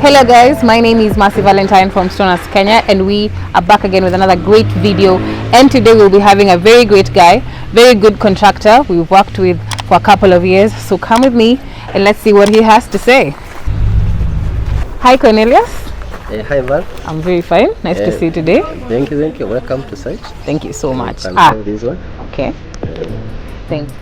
Hello guys, my name is Mercy Valentine from Stoners Kenya, and we are back again with another great video. And today we'll be having a very great guy, very good contractor we've worked with for a couple of years. So come with me and let's see what he has to say. Hi Cornelius. Hi Val. I'm very fine. Nice to see you today. Thank you. Welcome to site. Thank you so much. You can have this one. Okay. Thanks.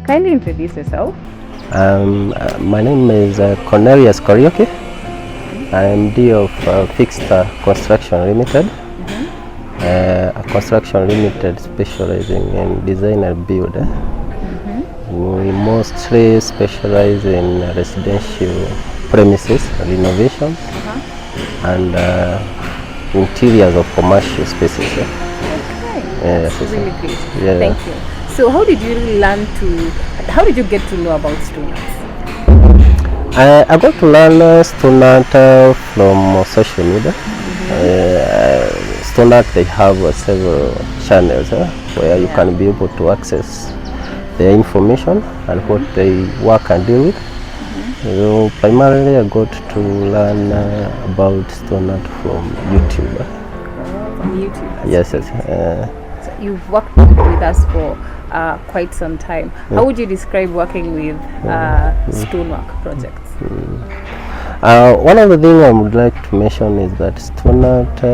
Kindly introduce yourself. My name is Cornelius Kariuki. I am MD of Fixed Construction Limited, a construction limited specializing in design and build. We mostly specialize in residential premises renovation and interiors of commercial spaces. Okay, Yes, that's really great. Yeah. Thank you. So how did you get to know about stone art? I got to learn stone art from social media. Stone art, they have several channels where you can be able to access their information and what they work and deal with. So primarily I got to learn about stone art from YouTube. From YouTube? Yes. So you've worked with us for quite some time. How would you describe working with stonework projects? One of the things I would like to mention is that Stone Art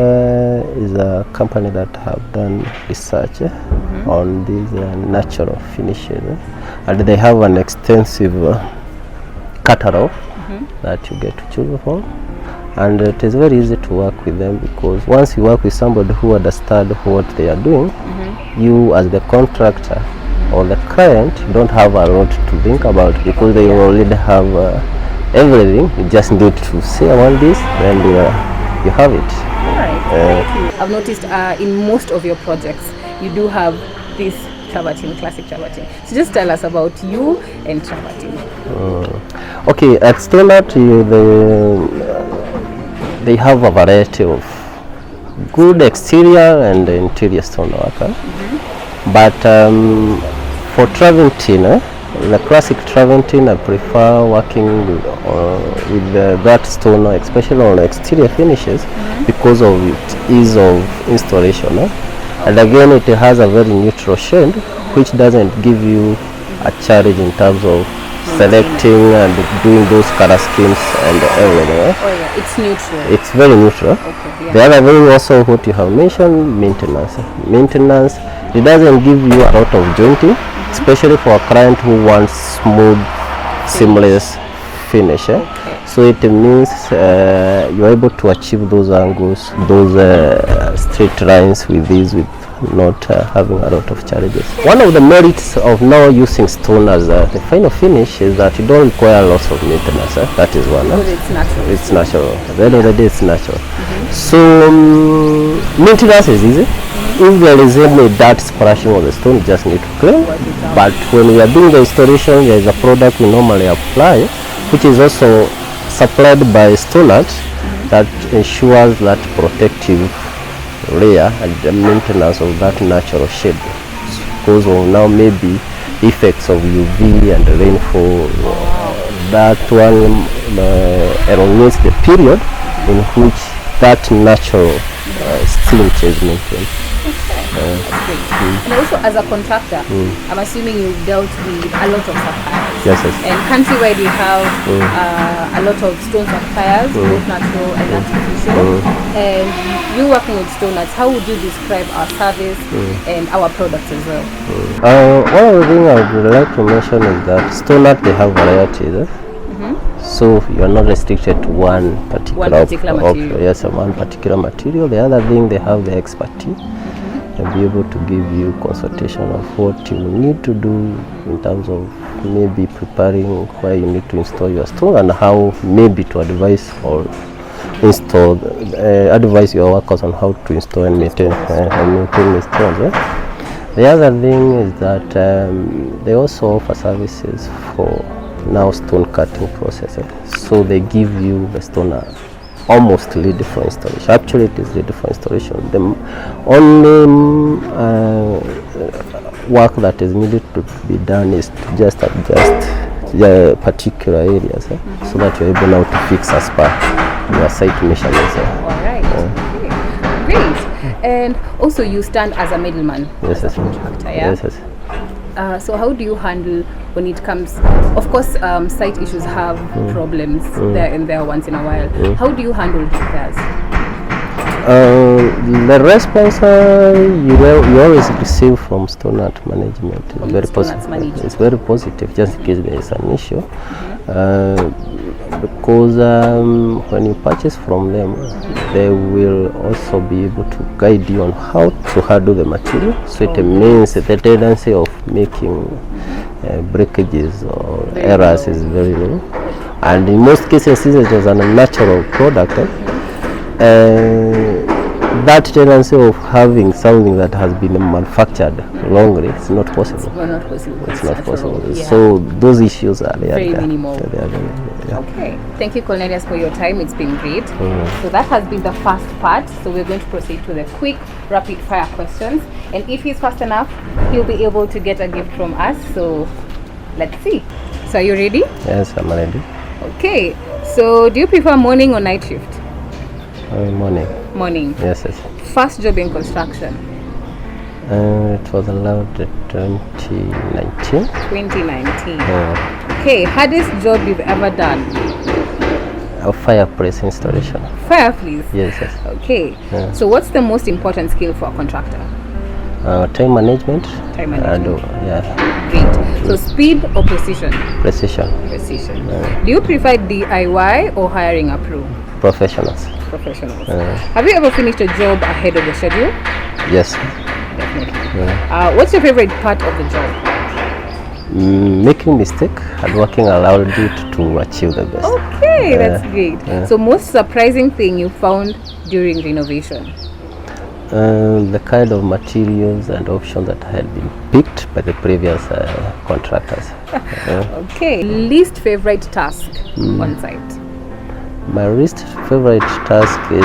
is a company that have done research on these natural finishes, and they have an extensive catalog that you get to choose from. And it is very easy to work with them, because once you work with somebody who understands what they are doing, you as the contractor or the client don't have a lot to think about, because they already have everything. You just need to say I want this, then you have it. Alright, I've noticed in most of your projects you do have this travertine, classic travertine. So just tell us about you and travertine. Okay, at Stone Art they have a variety of good exterior and interior stonework. But for travertine, the classic travertine, I prefer working with that stone, especially on exterior finishes, because of its ease of installation. And again, it has a very neutral shade, which doesn't give you a challenge in terms of selecting and doing those color schemes and everything. Oh yeah, it's neutral. It's very neutral. Okay, yeah. The other thing also, what you have mentioned, maintenance. Maintenance, it doesn't give you a lot of jointing, especially for a client who wants smooth, seamless finish. So it means you're able to achieve those angles, those straight lines with these, with not having a lot of challenges. One of the merits of now using stone as the final finish is that you don't require lots of maintenance. That is one. It's natural. It's natural. At the end of the day, it's natural. So maintenance is easy. If there is any dirt splashing on the stone, you just need to clean. But when we are doing the installation, there is a product we normally apply, which is also supplied by Stone Art, that ensures that protective layer and the maintenance of that natural shade, because of now maybe effects of UV and rainfall. That one elongates the period in which that natural stint is maintained. And also, as a contractor, I'm assuming you've dealt with a lot of suppliers. Yes. And countrywide we have a lot of stone suppliers, both natural and artificial. And you working with Stone Arts, how would you describe our service and our products as well? One of the things I would like to mention is that Stone Art, they have varieties. So you are not restricted to one particular material. Yes, one particular material. The other thing, they have the expertise and be able to give you consultation of what you need to do in terms of maybe preparing where you need to install your stone, and how maybe to advise or install, advise your workers on how to install and maintain the stones. The other thing is that they also offer services for now stone cutting process. So they give you the stone almost ready for installation. Actually, it is ready for installation. The only work that is needed to be done is to just adjust the particular areas, so that you're able now to fix as per your site measurements. All right. Okay. Great. And also, you stand as a middleman. Yes, as a contractor, yeah? Yes, yes. So how do you handle when it comes, of course, site issues have problems there and there once in a while. How do you handle repairs? The response you always receive from stone art management is very positive. It's very positive, just in case there is an issue. Because when you purchase from them, they will also be able to guide you on how to handle the material. So it means the tendency of making breakages or errors is very low. And in most cases, since it is a natural product, that tendency of having something that has been manufactured wrongly is not possible. It's not possible. Yeah. So those issues are there. Very minimal. Okay. Thank you, Cornelius, for your time. It's been great. So that has been the first part. So we're going to proceed to the quick rapid fire questions. And if he's fast enough, he'll be able to get a gift from us. So let's see. So are you ready? Yes, I'm ready. Okay. So do you prefer morning or night shift? Morning. Morning. Yes, yes. First job in construction? It was allowed in 2019. 2019. Okay, hardest job you've ever done? A fireplace installation. Fireplace? Yes, yes. Okay. So what's the most important skill for a contractor? Time management. Time management. Yeah. Great. So speed or precision? Precision. Precision. Do you prefer DIY or hiring a pro? Professionals. Professionals. Have you ever finished a job ahead of the schedule? Yes. Definitely. What's your favorite part of the job? Making mistake and working around it to achieve the best. Okay, that's great. So most surprising thing you found during renovation? The kind of materials and options that had been picked by the previous contractors. Okay, least favorite task on site? My least favorite task is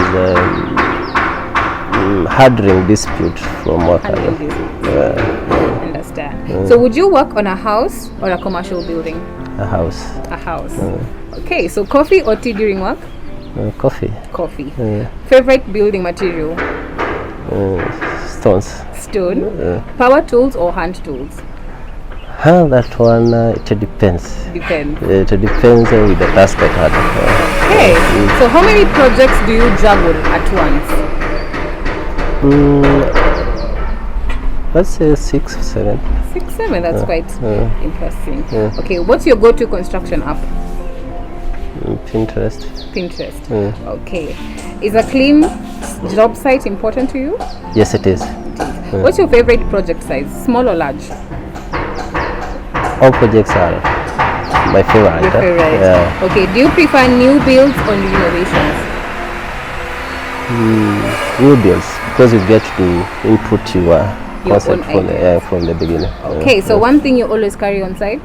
handling dispute from workers. Understand. So would you work on a house or a commercial building? A house. A house. Okay, so coffee or tea during work? Coffee. Coffee. Favorite building material? Stones. Stone. Power tools or hand tools? That one, it depends. Depends. It depends with the task at hand. Okay. So how many projects do you juggle at once? Let's say 6 or 7. 6, 7. That's quite interesting. Okay. What's your go-to construction app? Pinterest. Pinterest. Okay. Is a clean job site important to you? Yes, it is. What's your favorite project size? Small or large? All projects are my favorite. Your favorite. Yeah. Okay. Do you prefer new builds or renovations? New builds, because you get to input your concept from the beginning. Okay. So one thing you always carry on site?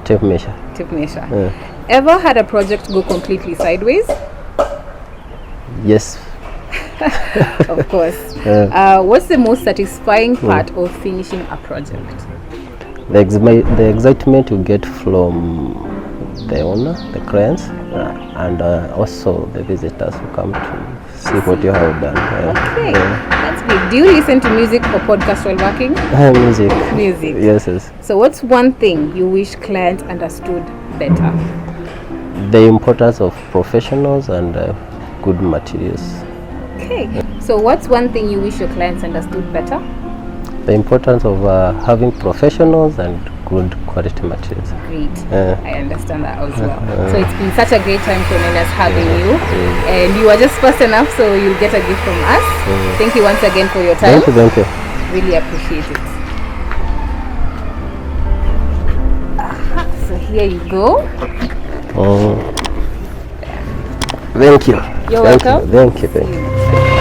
Tape measure. Tape measure. Ever had a project go completely sideways? Yes. Of course. What's the most satisfying part of finishing a project? The excitement you get from the owner, the clients, and also the visitors who come to see what you have done. Okay, that's good. Do you listen to music or podcast while working? Music. Music. Yes, yes. So what's one thing you wish clients understood better? The importance of professionals and good materials. Okay. So what's one thing you wish your clients understood better? The importance of having professionals and good quality materials. Great. I understand that as well. So it's been such a great time, Cornelius, having you. And you are just fast enough, so you'll get a gift from us. Thank you once again for your time. Thank you. Really appreciate it. So here you go. Thank you. You're Thank welcome. You. Thank you. Thank you.